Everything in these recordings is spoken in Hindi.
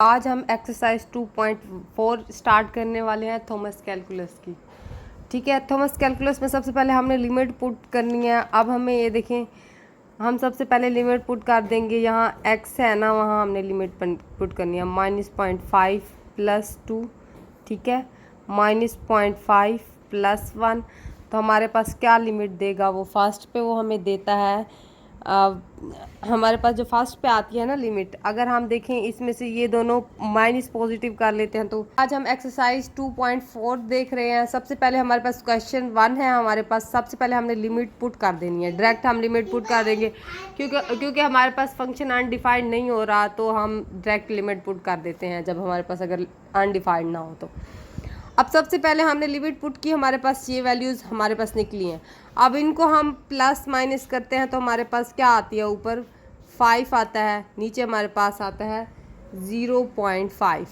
आज हम एक्सरसाइज 2.4 स्टार्ट करने वाले हैं थॉमस कैलकुलस की। ठीक है, थॉमस कैलकुलस में सबसे पहले हमने लिमिट पुट करनी है। अब हमें ये देखें, हम सबसे पहले लिमिट पुट कर देंगे। यहाँ x है ना, वहाँ हमने लिमिट पुट करनी है -0.5 + 2। ठीक है, -0.5 + 1। तो हमारे पास क्या लिमिट देगा वो फर्स्ट पे, वो हमें देता है हमारे पास जो फर्स्ट पे आती है ना लिमिट, अगर हम देखें इसमें से ये दोनों माइनस पॉजिटिव कर लेते हैं। तो आज हम एक्सरसाइज 2.4 देख रहे हैं। सबसे पहले हमारे पास क्वेश्चन 1 है। हमारे पास सबसे पहले हमने लिमिट पुट कर देनी है, डायरेक्ट हम लिमिट पुट कर देंगे क्योंकि हमारे पास फंक्शन अनडिफाइंड नहीं हो रहा, तो हम डायरेक्ट लिमिट पुट कर देते हैं जब हमारे पास अगर अनडिफाइंड ना हो तो। अब सबसे पहले हमने लिमिट पुट की, हमारे पास ये वैल्यूज़ हमारे पास निकली हैं। अब इनको हम प्लस माइनस करते हैं तो हमारे पास क्या आती है, ऊपर 5 आता है, नीचे हमारे पास आता है 0.5।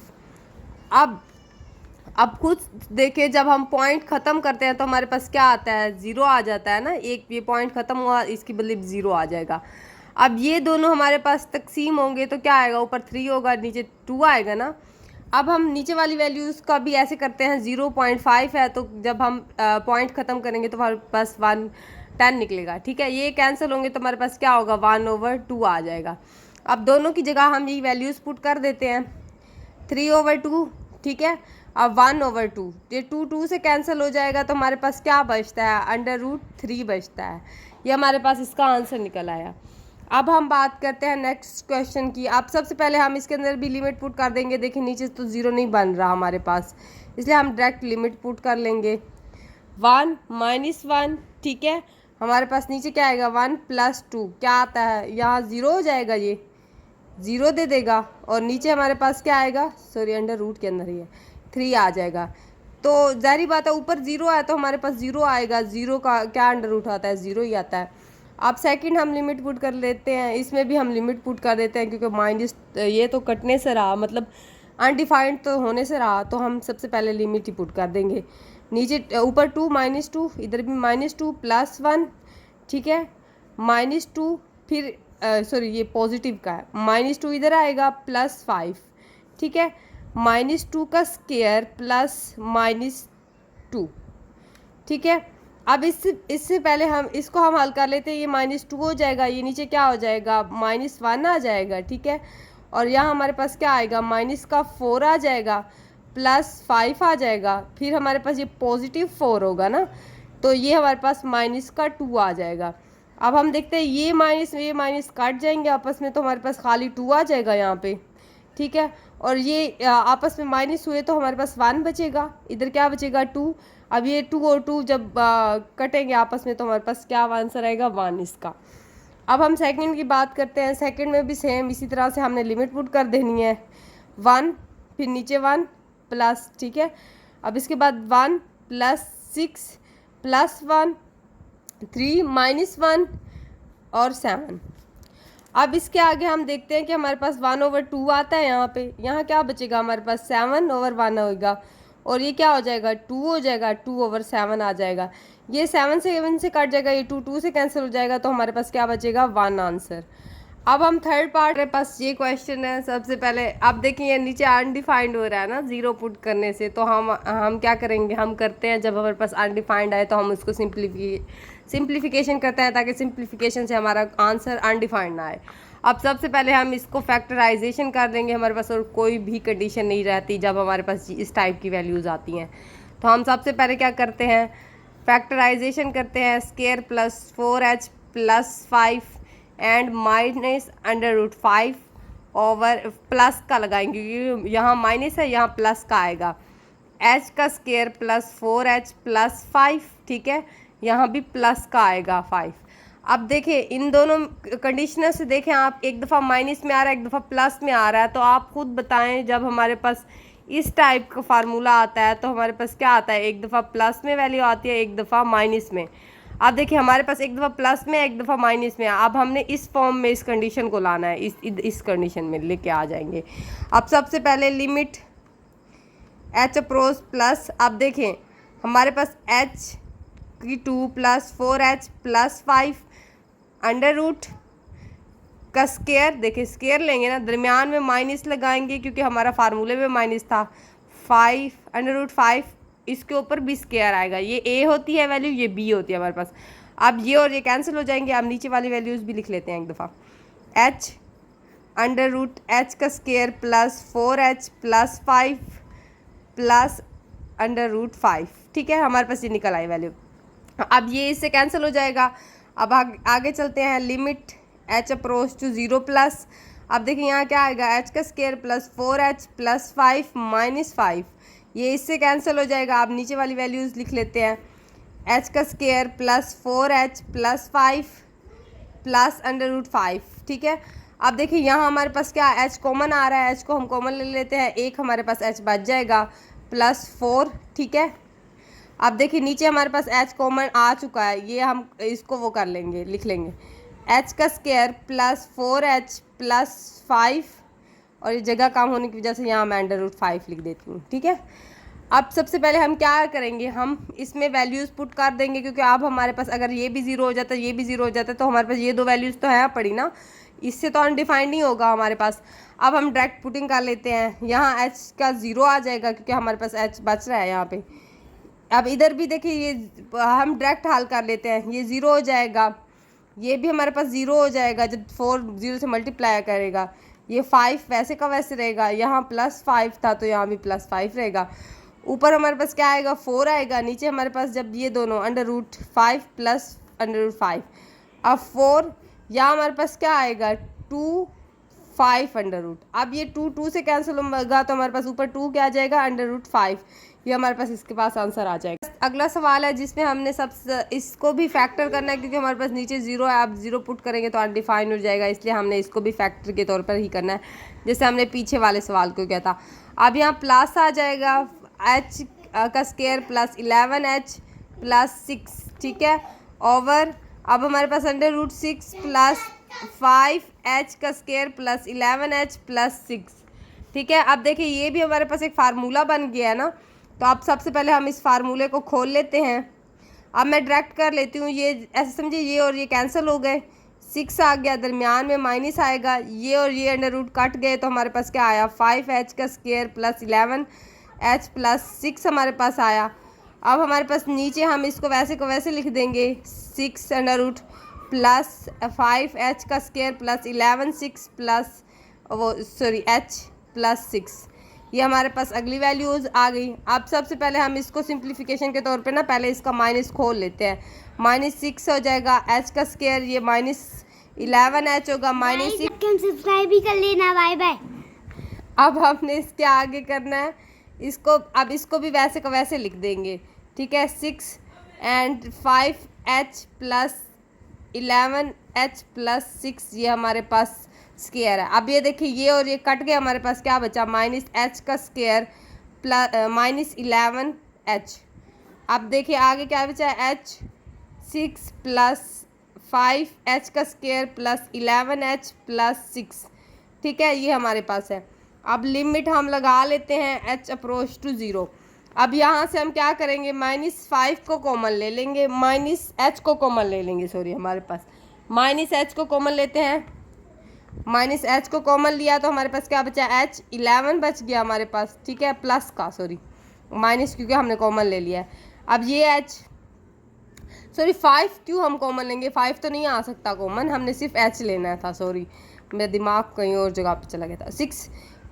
अब खुद देखिए, जब हम पॉइंट ख़त्म करते हैं तो हमारे पास क्या आता है, 0 आ जाता है ना। एक ये पॉइंट ख़त्म हुआ, इसकी बदले 0 आ जाएगा। अब ये दोनों हमारे पास तकसीम होंगे तो क्या आएगा, ऊपर 3 होगा, नीचे 2 आएगा ना। अब हम नीचे वाली वैल्यूज़ का भी ऐसे करते हैं। 0.5 है तो जब हम पॉइंट ख़त्म करेंगे तो हमारे पास 10 निकलेगा। ठीक है, ये कैंसिल होंगे तो हमारे पास क्या होगा, 1/2 आ जाएगा। अब दोनों की जगह हम ये वैल्यूज़ पुट कर देते हैं, 3/2। ठीक है, अब 1/2, ये 2 से कैंसिल हो जाएगा तो हमारे पास क्या बचता है, √3 बचता है। ये हमारे पास इसका आंसर निकल आया। अब हम बात करते हैं नेक्स्ट क्वेश्चन की। अब सबसे पहले हम इसके अंदर भी लिमिट पुट कर देंगे। देखिए नीचे तो 0 नहीं बन रहा हमारे पास, इसलिए हम डायरेक्ट लिमिट पुट कर लेंगे 1 - 1। ठीक है, हमारे पास नीचे क्या आएगा, 1 + 2 क्या आता है, यहाँ 0 हो जाएगा, ये 0 दे देगा। और नीचे हमारे पास क्या आएगा, सॉरी √ के अंदर ही है, 3 आ जाएगा। तो जाहिर बात है, ऊपर 0 है तो हमारे पास 0 आएगा। 0 का क्या √ आता है, 0 ही आता है। अब सेकंड हम लिमिट पुट कर लेते हैं, इसमें भी हम लिमिट पुट कर देते हैं क्योंकि माइनस ये तो कटने से रहा, मतलब अनडिफाइंड तो होने से रहा, तो हम सबसे पहले लिमिट ही पुट कर देंगे। नीचे ऊपर 2 -2, इधर भी -2 + 1। ठीक है, -2, फिर सॉरी ये पॉजिटिव का है, -2 इधर आएगा +5। ठीक है, -2 का स्क्वायर प्लस -2। ठीक है, अब इससे पहले हम इसको हम हल कर लेते हैं। ये -2 हो जाएगा, ये नीचे क्या हो जाएगा, -1 आ जाएगा। ठीक है, और यहाँ हमारे पास क्या आएगा, -4 आ जाएगा, +5 आ जाएगा, फिर हमारे पास ये +4 होगा ना, तो ये हमारे पास -2 आ जाएगा। अब हम देखते हैं ये माइनस काट जाएंगे आपस में, तो हमारे पास खाली 2 आ जाएगा यहाँ पे। ठीक है, और ये आपस में माइनस हुए तो हमारे पास 1 बचेगा, इधर क्या बचेगा, 2। अब ये 2 और 2 जब कटेंगे आपस में तो हमारे पास क्या आंसर आएगा, 1 इसका। अब हम सेकंड की बात करते हैं। सेकंड में भी सेम इसी तरह से हमने लिमिट पुट कर देनी है, 1 फिर नीचे 1 प्लस। ठीक है, अब इसके बाद 1 + 6 + 1 3 -1 और 7। अब इसके आगे हम देखते हैं कि हमारे पास 1/2 आता है यहाँ पे। यहाँ क्या बचेगा, हमारे पास 7/1 होगा, और ये क्या हो जाएगा, 2 हो जाएगा, 2/7 आ जाएगा। ये 7 से कट जाएगा, ये 2 से कैंसिल हो जाएगा, तो हमारे पास क्या बचेगा, 1 आंसर। अब हम थर्ड पार्ट, मेरे पास ये क्वेश्चन है। सबसे पहले आप देखिए नीचे अनडिफाइंड हो रहा है ना 0 पुट करने से, तो हम क्या करेंगे, हम करते हैं जब हमारे पास अनडिफाइंड आए तो हम उसको सिंप्लीफिकेशन करते हैं, ताकि सिंप्लीफिकेशन से हमारा आंसर अनडिफाइंड ना आए। अब सबसे पहले हम इसको फैक्टराइजेशन कर देंगे। हमारे पास और कोई भी कंडीशन नहीं रहती जब हमारे पास इस टाइप की वैल्यूज़ आती हैं। तो हम सबसे पहले क्या करते हैं, फैक्टराइजेशन करते हैं। Square +4h + 5 and -√5 over plus का लगाएंगे, क्योंकि यहाँ माइनस है, यहाँ प्लस का आएगा। h का स्क्वायर +4h + 5। ठीक है, यहाँ भी प्लस का आएगा 5। अब देखिए इन दोनों कंडीशनर से देखें आप, एक दफ़ा माइनस में आ रहा है, एक दफ़ा प्लस में आ रहा है, तो आप खुद बताएं जब हमारे पास इस टाइप का फार्मूला आता है तो हमारे पास क्या आता है, एक दफ़ा प्लस में वैल्यू आती है, एक दफ़ा माइनस में। अब देखिए हमारे पास एक दफ़ा प्लस में, एक दफ़ा माइनस में। अब हमने इस फॉर्म में इस कंडीशन को लाना है, इस कंडीशन में लेके आ जाएंगे। अब सबसे पहले लिमिट h अप्रोच प्लस, अब देखें हमारे पास h की 2 + 4h + 5 √ का स्केयर, देखिए स्केयर लेंगे ना, दरमियान में माइनस लगाएंगे क्योंकि हमारा फार्मूले में माइनस था, 5 इसके ऊपर भी स्केयर आएगा। ये ए होती है वैल्यू, ये बी होती है हमारे पास। अब ये और ये कैंसिल हो जाएंगे। अब नीचे वाली वैल्यूज़ भी लिख लेते हैं एक दफ़ा, h √h का square plus 4h plus 5 plus √5, ठीक है, हमारे पास ये निकल आई वैल्यू। अब ये इससे कैंसिल हो जाएगा। अब आगे चलते हैं, limit h approach to 0 plus, अब देखिए यहाँ क्या आएगा, h का square plus 4h plus 5 minus 5, ये इससे कैंसिल हो जाएगा। अब नीचे वाली वैल्यूज़ लिख लेते हैं, h का square plus 4h plus 5 plus √5, ठीक है। अब देखिए यहाँ हमारे पास क्या h कॉमन आ रहा है, h को हम कॉमन ले लेते हैं, एक हमारे पास h बच जाएगा प्लस 4, ठीक है। अब देखिए नीचे हमारे पास h कॉमन आ चुका है, ये हम इसको वो कर लेंगे, लिख लेंगे h का स्केयर प्लस 4h प्लस 5, और ये जगह कम होने की वजह से यहाँ मैं √5 लिख देती हूँ, ठीक है। अब सबसे पहले हम क्या करेंगे, हम इसमें वैल्यूज़ पुट कर देंगे क्योंकि अब हमारे पास अगर ये भी 0 हो जाता है, ये भी 0 हो जाता है, तो हमारे पास ये दो वैल्यूज़ तो है पड़ी ना, इससे तो अनडिफाइंड नहीं होगा हमारे पास। अब हम डायरेक्ट पुटिंग कर लेते हैं, यहाँ h का 0 आ जाएगा क्योंकि हमारे पास h बच रहा है यहाँ पे। अब इधर भी देखिए ये हम डायरेक्ट हल कर लेते हैं, ये 0 हो जाएगा, ये भी हमारे पास 0 हो जाएगा जब 4 0 से मल्टीप्लाई करेगा, ये 5 वैसे का वैसे रहेगा, यहाँ प्लस 5 था तो यहाँ भी प्लस 5 रहेगा। ऊपर हमारे पास क्या आएगा, 4 आएगा, नीचे हमारे पास जब ये दोनों √5 प्लस √5, अब 4, यहाँ हमारे पास क्या आएगा 2 5 अब ये 2 से कैंसिल होगा तो हमारे पास ऊपर 2 क्या आ जाएगा √5, ये हमारे पास इसके पास आंसर आ जाएगा। अगला सवाल है जिसमें हमने सब इसको भी फैक्टर करना है क्योंकि हमारे पास नीचे 0 है, आप 0 पुट करेंगे तो अनडिफाइंड हो जाएगा, इसलिए हमने इसको भी फैक्टर के तौर पर ही करना है जैसे हमने पीछे वाले सवाल को किया था। अब यहाँ प्लस आ जाएगा, h का स्केयर प्लस 11h प्लस 6, ठीक है, ओवर अब हमारे पास √6 प्लस 5h का स्केयर प्लस 11h प्लस 6, ठीक है। अब देखिए ये भी हमारे पास एक फार्मूला बन गया है ना, तो अब सबसे पहले हम इस फार्मूले को खोल लेते हैं। अब मैं डायरेक्ट कर लेती हूँ, ये ऐसे समझिए ये और ये कैंसिल हो गए, 6 आ गया, दरमियान में माइनस आएगा, ये और ये अंडर रूट कट गए तो हमारे पास क्या आया 5h का स्केयर प्लस 11h प्लस 6 हमारे पास आया। अब हमारे पास नीचे हम इसको वैसे को वैसे लिख देंगे, 6 अंडर रूट प्लस 5h का square plus 6 plus h plus 6, ये हमारे पास अगली वैल्यूज़ आ गई। अब सबसे पहले हम इसको सिंप्लीफिकेशन के तौर पे ना पहले इसका माइनस खोल लेते हैं, -6 हो जाएगा, h का स्केयर ये -11h होगा, -6। सब्सक्राइब भी कर लेना, बाय बाय। अब हमने इसके आगे करना है, इसको भी वैसे को वैसे लिख देंगे, ठीक है, 6 and 5h plus 11h plus 6, ये हमारे पास स्केयर है। अब ये देखिए ये और ये कट गए, हमारे पास क्या बचा -h का स्केयर प्लस -11h। अब देखिए आगे क्या बचा है, h 6 प्लस 5h का स्केयर प्लस 11h प्लस 6, ठीक है, ये हमारे पास है। अब लिमिट हम लगा लेते हैं h अप्रोच टू 0। अब यहाँ से हम क्या करेंगे, -5 को कॉमन ले लेंगे, -h को कॉमन ले लेंगे, सॉरी हमारे पास -h को कॉमन लेते हैं, -h को कॉमन लिया तो हमारे पास क्या बचा, h 11 बच गया हमारे पास, ठीक है, प्लस का सॉरी माइनस क्योंकि हमने कॉमन ले लिया है। अब ये h सॉरी 5 क्यों हम कॉमन लेंगे, 5 तो नहीं आ सकता कॉमन, हमने सिर्फ h लेना था, सॉरी मेरा दिमाग कहीं और जगह पे चला गया था। 6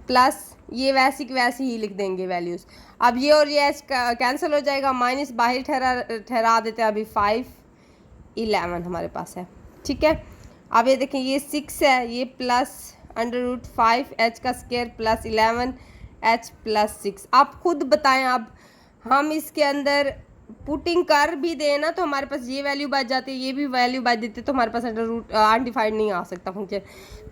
प्लस ये वैसी की वैसी ही लिख देंगे वैल्यूज़। अब ये और ये h कैंसिल हो जाएगा, माइनस बाहर ठहरा देते हैं, अभी 5 11 हमारे पास है, ठीक है। अब ये देखें ये 6 है, ये प्लस √5h का स्केयर प्लस 11h प्लस 6। आप खुद बताएं, अब हम इसके अंदर पुटिंग कर भी देना तो हमारे पास ये वैल्यू बच जाती है, ये भी वैल्यू बच देती है, तो हमारे पास अंडर रूट अनडिफाइंड नहीं आ सकता फंक्शन,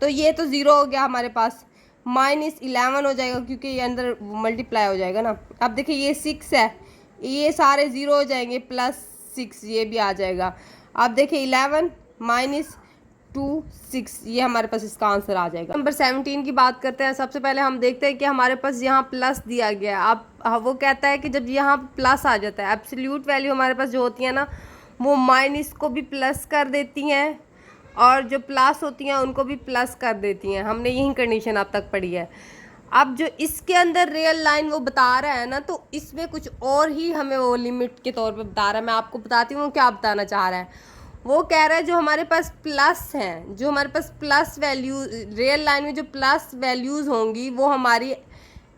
तो ये तो 0 हो गया हमारे पास, -11 हो जाएगा क्योंकि ये अंदर मल्टीप्लाई हो जाएगा ना। अब देखिए ये 6 है, ये सारे 0 हो जाएंगे, प्लस 6 ये भी आ जाएगा। अब देखिए 11 -2 6, ये हमारे पास इसका आंसर आ जाएगा। नंबर 17 की बात करते हैं। सबसे पहले हम देखते हैं कि हमारे पास यहाँ प्लस दिया गया है। अब वो कहता है कि जब यहाँ प्लस आ जाता है, एब्सोल्यूट वैल्यू हमारे पास जो होती है ना वो माइनस को भी प्लस कर देती हैं और जो प्लस होती हैं उनको भी प्लस कर देती हैं। हमने यही कंडीशन अब तक पढ़ी है। अब जो इसके अंदर रियल लाइन वो बता रहा है ना, तो इसमें कुछ और ही हमें वो लिमिट के तौर पे बता रहा है। मैं आपको बताती हूँ क्या बताना चाह रहा है। वो कह रहा है जो हमारे पास प्लस हैं, जो हमारे पास प्लस वैल्यू रियल लाइन में जो प्लस वैल्यूज़ होंगी वो हमारी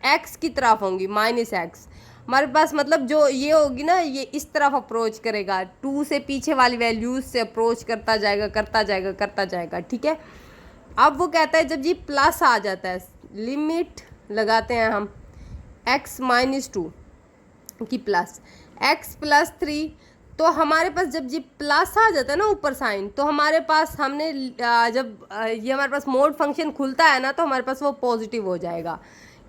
एक्स की तरफ होंगी, माइनस एक्स हमारे पास, मतलब जो ये होगी ना ये इस तरफ अप्रोच करेगा, 2 से पीछे वाली वैल्यूज से अप्रोच करता जाएगा करता जाएगा करता जाएगा। ठीक है, अब वो कहता है जब ये प्लस आ जाता है, लिमिट लगाते हैं हम x माइनस 2 की प्लस x प्लस 3, तो हमारे पास जब ये प्लस आ जाता है ना ऊपर साइन, तो हमारे पास हमने जब ये हमारे पास मोड फंक्शन खुलता है ना, तो हमारे पास वो पॉजिटिव हो जाएगा।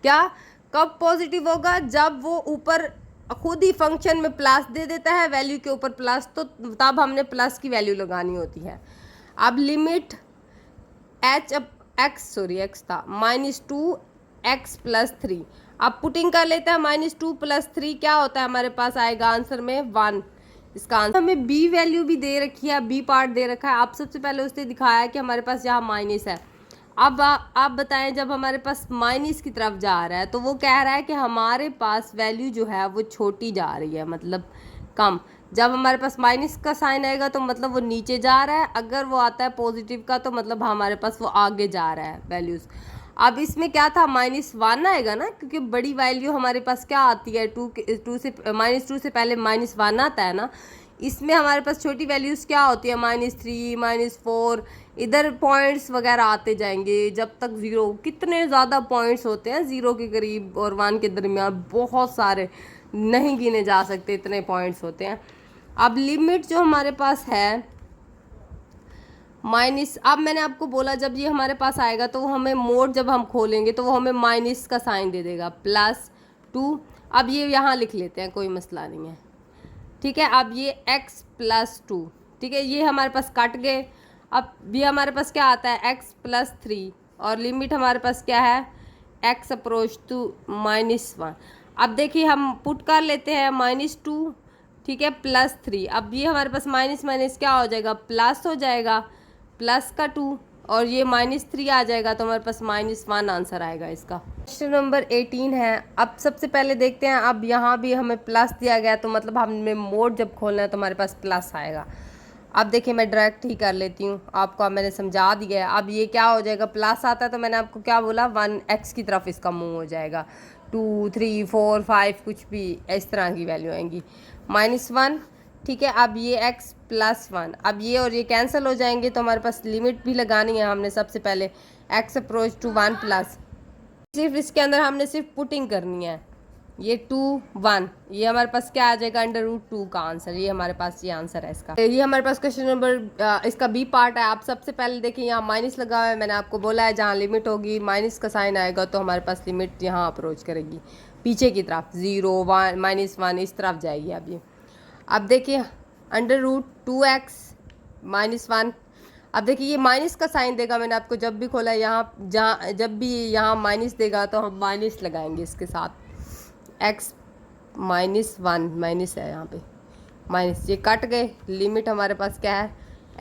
क्या, कब पॉजिटिव होगा? जब वो ऊपर खुद ही फंक्शन में प्लस दे देता है, वैल्यू के ऊपर प्लस, तो तब हमने प्लस की वैल्यू लगानी होती है। अब लिमिट एक्स था माइनस 2 एक्स प्लस 3, अब पुटिंग कर लेते हैं माइनस 2 प्लस 3 क्या होता है हमारे पास आएगा आंसर में 1। इसका आंसर हमें बी वैल्यू भी दे रखी है, बी पार्ट दे रखा है। आप सबसे पहले उसने दिखाया कि हमारे पास यहाँ माइनस है। अब आप बताएं जब हमारे पास माइनस की तरफ जा रहा है तो वो कह रहा है कि हमारे पास वैल्यू जो है वो छोटी जा रही है, मतलब कम। जब हमारे पास माइनस का साइन आएगा तो मतलब वो नीचे जा रहा है, अगर वो आता है पॉजिटिव का तो मतलब हमारे पास वो आगे जा रहा है वैल्यूज़। अब इसमें क्या था, -1 आएगा ना, क्योंकि बड़ी वैल्यू हमारे पास क्या आती है, 2 से -2 से पहले -1 आता है ना। इसमें हमारे पास छोटी वैल्यूज़ क्या होती है, -3 -4, इधर पॉइंट्स वगैरह आते जाएंगे जब तक 0। कितने ज़्यादा पॉइंट्स होते हैं 0 के करीब और 1 के दरमियान, बहुत सारे, नहीं गिने जा सकते, इतने पॉइंट्स होते हैं। अब लिमिट जो हमारे पास है माइनस, अब मैंने आपको बोला जब ये हमारे पास आएगा तो वो हमें मोड जब हम खोलेंगे तो वो हमें माइनस का साइन दे देगा, +2। अब ये यहाँ लिख लेते हैं, कोई मसला नहीं है। ठीक है, अब ये x प्लस 2, ठीक है, ये हमारे पास कट गए। अब ये हमारे पास क्या आता है x प्लस 3, और लिमिट हमारे पास क्या है x अप्रोच टू -1। अब देखिए हम पुट कर लेते हैं -2, ठीक है, +3। अब ये हमारे पास माइनस माइनस क्या हो जाएगा, प्लस हो जाएगा, प्लस का 2, और ये -3 आ जाएगा, तो हमारे पास -1 आंसर आएगा इसका। क्वेश्चन नंबर 18 है। अब सबसे पहले देखते हैं, अब यहाँ भी हमें प्लस दिया गया तो मतलब हमें मोड जब खोलना है तो हमारे पास प्लस आएगा। अब देखिए मैं डायरेक्ट ही कर लेती हूँ, आपको अब मैंने समझा दिया है। अब ये क्या हो जाएगा, प्लस आता है तो मैंने आपको क्या बोला, 1x की तरफ इसका मूव हो जाएगा, 2 3 4 5 कुछ भी इस तरह की वैल्यू आएंगी, -1। ठीक है, अब ये x प्लस 1, अब ये और ये कैंसिल हो जाएंगे, तो हमारे पास लिमिट भी लगानी है हमने। सबसे पहले x अप्रोच टू 1 प्लस, सिर्फ इसके अंदर हमने सिर्फ पुटिंग करनी है, ये 2 1, ये हमारे पास क्या आ जाएगा, √2 का आंसर। ये हमारे पास ये आंसर है इसका। ये हमारे पास क्वेश्चन नंबर इसका बी पार्ट है। आप सबसे पहले देखिए यहाँ माइनस लगा हुआ है, मैंने आपको बोला है जहाँ लिमिट होगी माइनस का साइन आएगा तो हमारे पास लिमिट यहाँ अप्रोच करेगी पीछे की तरफ, 0 1 -1 इस तरफ जाएगी। अब देखिए √2x -1। अब देखिए ये माइनस का साइन देगा, मैंने आपको जब भी खोला यहाँ, जहाँ जब भी यहाँ माइनस देगा तो हम माइनस लगाएंगे इसके साथ, x -1 माइनस है यहाँ पे, माइनस, ये कट गए। लिमिट हमारे पास क्या है,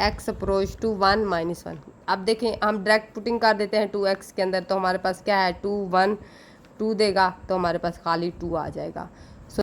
x अप्रोच टू 1 -1। अब देखें हम डायरेक्ट पुटिंग कर देते हैं 2x के अंदर, तो हमारे पास क्या है 2 1 2 देगा, तो हमारे पास खाली 2 आ जाएगा।